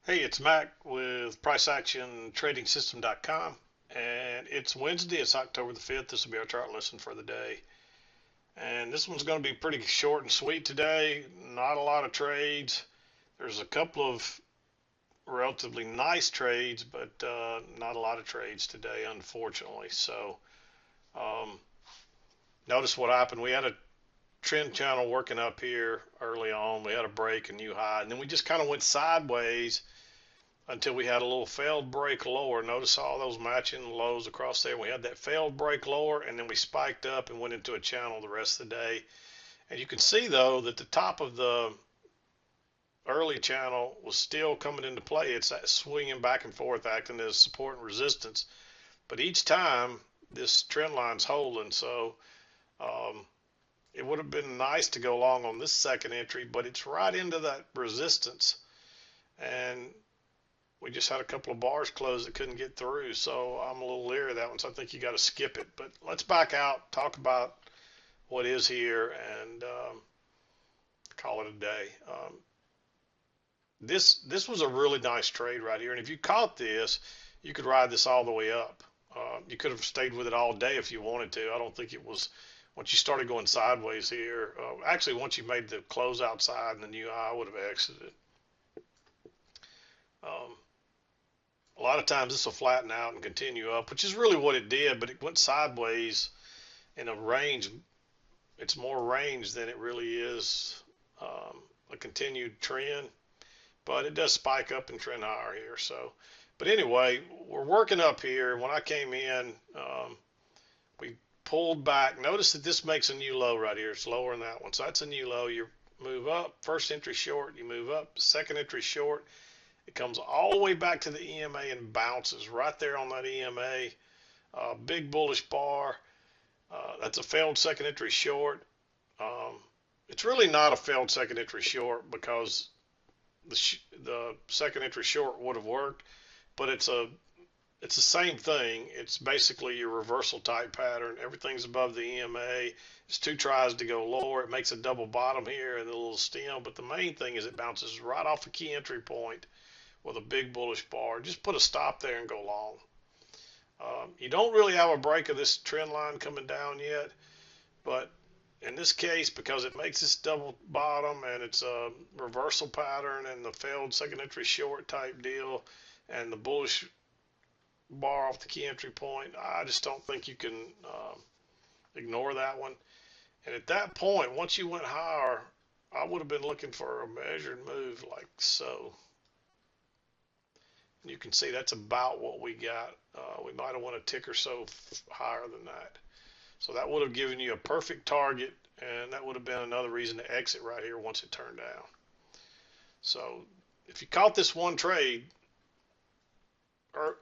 Hey, it's Mack with PriceActionTradingSystem.com, and it's Wednesday. It's October the 5th. This will be our chart lesson for the day. And this one's going to be pretty short and sweet today. Not a lot of trades. There's a couple of relatively nice trades, but not a lot of trades today, unfortunately. So, um, notice what happened. We had a trend channel working up here early on. We had a break, a new high, and then we just kind of went sideways until we had a little failed break lower. Notice all those matching lows across there. We had that failed break lower, and then we spiked up and went into a channel the rest of the day. And you can see, though, that the top of the early channel was still coming into play. It's that swinging back and forth, acting as support and resistance. But each time, this trend line's holding. So um, it would have been nice to go long on this second entry, but it's right into that resistance. And we just had a couple of bars closed that couldn't get through, so I'm a little leery of that one. So I think you got to skip it. But let's back out, talk about what is here, and call it a day. This was a really nice trade right here, and if you caught this, you could ride this all the way up. You could have stayed with it all day if you wanted to. I don't think it was once you started going sideways here. Actually, once you made the close outside and the new high, I would have exited. Um, a lot of times this will flatten out and continue up, which is really what it did, but it went sideways in a range. It's more range than it really is a continued trend, but it does spike up and trend higher here. So, but anyway, we're working up here. When I came in, we pulled back. Notice that this makes a new low right here. It's lower than that one. So that's a new low. You move up, first entry short, you move up, second entry short. It comes all the way back to the EMA and bounces right there on that EMA. Big bullish bar. That's a failed second entry short. It's really not a failed second entry short because the second entry short would have worked, but it's the same thing. It's basically your reversal type pattern. Everything's above the EMA. It's two tries to go lower. It makes a double bottom here and a little stem, but the main thing is it bounces right off a key entry point with a big bullish bar. Just put a stop there and go long. You don't really have a break of this trend line coming down yet, but in this case, because it makes this double bottom and it's a reversal pattern and the failed second entry short type deal and the bullish bar off the key entry point, I just don't think you can ignore that one. And at that point, once you went higher, I would have been looking for a measured move like so. You can see that's about what we got. We might have went a tick or so higher than that. So that would have given you a perfect target, and that would have been another reason to exit right here once it turned down. So if you caught this one trade, or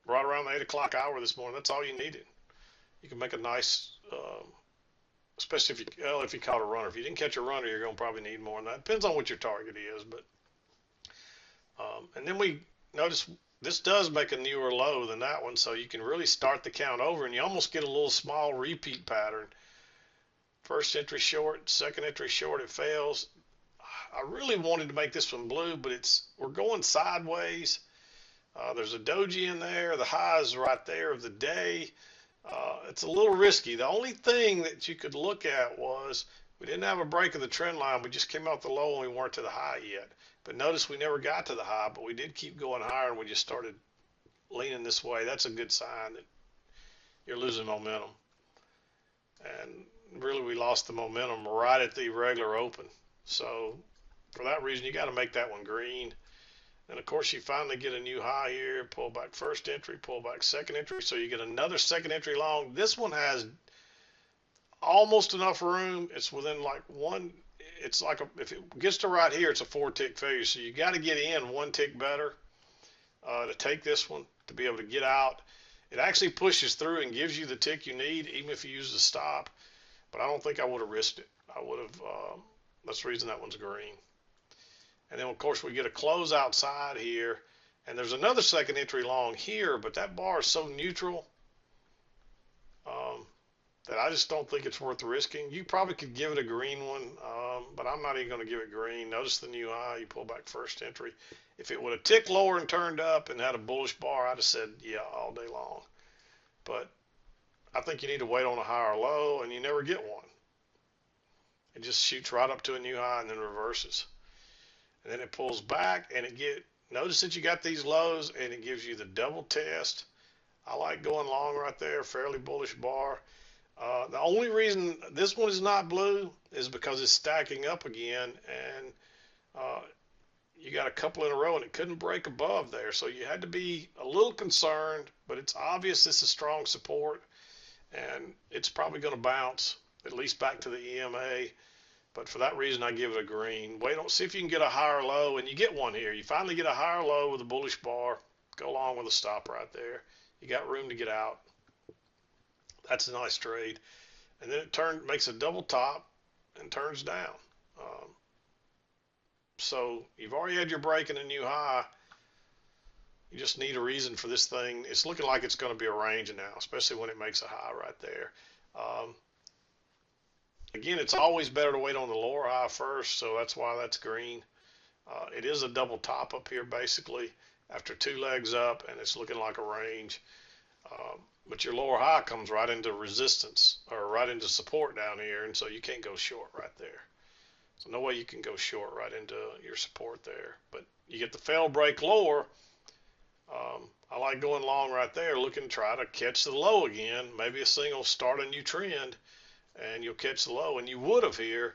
right around the 8 o'clock hour this morning, that's all you needed. You can make a nice, especially if you caught a runner. If you didn't catch a runner, you're going to probably need more than that. Depends on what your target is, but and then we notice this does make a newer low than that one, so you can really start the count over, and you almost get a little small repeat pattern. First entry short, second entry short, it fails. I really wanted to make this one blue, but we're going sideways. There's a doji in there. The high is right there of the day. It's a little risky. The only thing that you could look at was we didn't have a break of the trend line. We just came out the low and we weren't to the high yet. But notice we never got to the high, but we did keep going higher and we just started leaning this way. That's a good sign that you're losing momentum. And really we lost the momentum right at the regular open. So for that reason, you got to make that one green. And of course, you finally get a new high here, pull back first entry, pull back second entry. So you get another second entry long. This one has almost enough room. It's within like one. It's like if it gets to right here, it's a 4-tick failure. So you got to get in one tick better to take this one to be able to get out. It actually pushes through and gives you the tick you need, even if you use the stop. But I don't think I would have risked it. I would have. That's the reason that one's green. And then of course we get a close outside here, and there's another second entry long here, but that bar is so neutral that I just don't think it's worth risking. You probably could give it a green one, but I'm not even going to give it green. Notice the new high. You pull back first entry. If it would have ticked lower and turned up and had a bullish bar, I'd have said yeah all day long. But I think you need to wait on a higher low, and you never get one. It just shoots right up to a new high and then reverses. And then it pulls back, and notice that you got these lows, and it gives you the double test. I like going long right there, fairly bullish bar. The only reason this one is not blue is because it's stacking up again, and you got a couple in a row, and it couldn't break above there. So you had to be a little concerned, but it's obvious this is strong support, and it's probably going to bounce at least back to the EMA. But for that reason, I give it a green. Wait, see if you can get a higher low, and you get one here. You finally get a higher low with a bullish bar. Go along with a stop right there. You got room to get out. That's a nice trade. And then it makes a double top and turns down. So you've already had your break and a new high. You just need a reason for this thing. It's looking like it's going to be a range now, especially when it makes a high right there. Again, it's always better to wait on the lower high first, so that's why that's green. It is a double top up here basically after two legs up, and it's looking like a range. But your lower high comes right into resistance or right into support down here, and so you can't go short right there. So no way you can go short right into your support there. But you get the failed break lower. I like going long right there, looking to try to catch the low again. Maybe a single start a new trend, and you'll catch the low, and you would have here.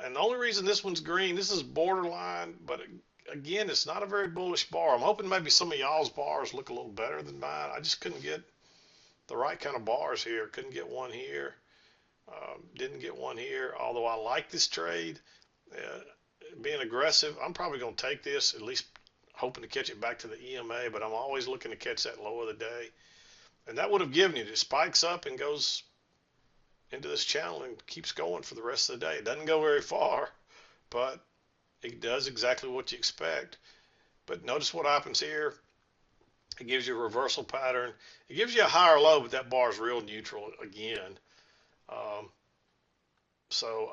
And the only reason this one's green, this is borderline, but again, it's not a very bullish bar. I'm hoping maybe some of y'all's bars look a little better than mine. I just couldn't get the right kind of bars here. Couldn't get one here. Didn't get one here, although I like this trade. Being aggressive, I'm probably going to take this, at least hoping to catch it back to the EMA, but I'm always looking to catch that low of the day. And that would have given you, it spikes up and goes into this channel and keeps going for the rest of the day. It doesn't go very far, but it does exactly what you expect. But notice what happens here. It gives you a reversal pattern. It gives you a higher low, but that bar is real neutral again. So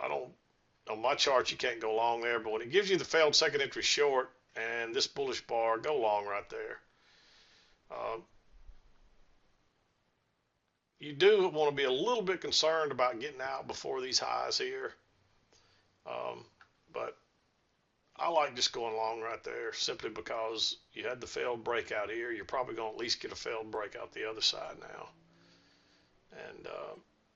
on my chart, you can't go long there, but when it gives you the failed second entry short and this bullish bar, go long right there. You do want to be a little bit concerned about getting out before these highs here. But I like just going long right there simply because you had the failed breakout here. You're probably going to at least get a failed breakout the other side now. And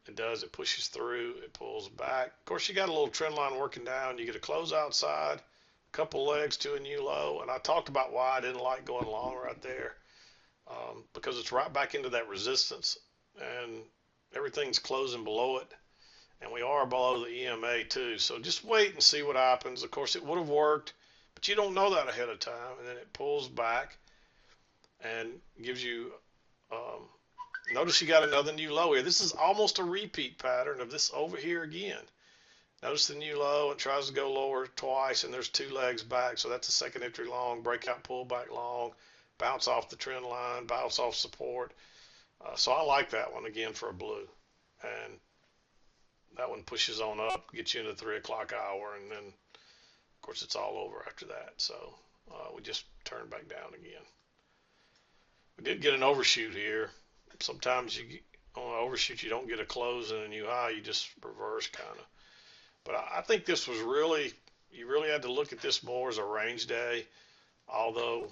it pushes through, it pulls back. Of course, you got a little trend line working down. You get a close outside, a couple legs to a new low. And I talked about why I didn't like going long right there, because it's right back into that resistance. And everything's closing below it, and we are below the EMA too. So just wait and see what happens. Of course, it would have worked, but you don't know that ahead of time. And then it pulls back and gives you, notice you got another new low here. This is almost a repeat pattern of this over here again. Notice the new low, it tries to go lower twice, and there's two legs back. So that's a second entry long, breakout, pull back long, bounce off the trend line, bounce off support. So I like that one again for a blue, and that one pushes on up, gets you into the 3 o'clock hour, and then of course it's all over after that. So we just turn back down again. We did get an overshoot here. Sometimes on an overshoot you don't get a close and a new high, you just reverse kind of. But I think this was you really had to look at this more as a range day, although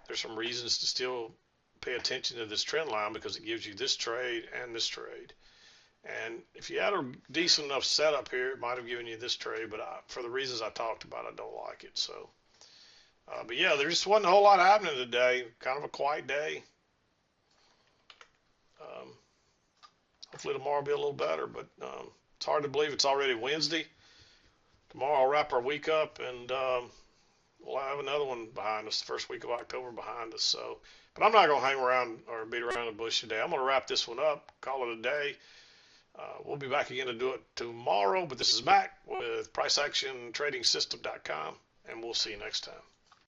there's some reasons to still pay attention to this trend line because it gives you this trade and this trade. And if you had a decent enough setup here, it might have given you this trade, but for the reasons I talked about, I don't like it. So, but yeah, there just wasn't a whole lot happening today. Kind of a quiet day. Hopefully tomorrow will be a little better, but it's hard to believe it's already Wednesday. Tomorrow I'll wrap our week up, and we'll have another one behind us, the first week of October behind us. So, but I'm not going to hang around or beat around the bush today. I'm going to wrap this one up, call it a day. We'll be back again to do it tomorrow, but this is Mack with PriceActionTradingSystem.com, and we'll see you next time.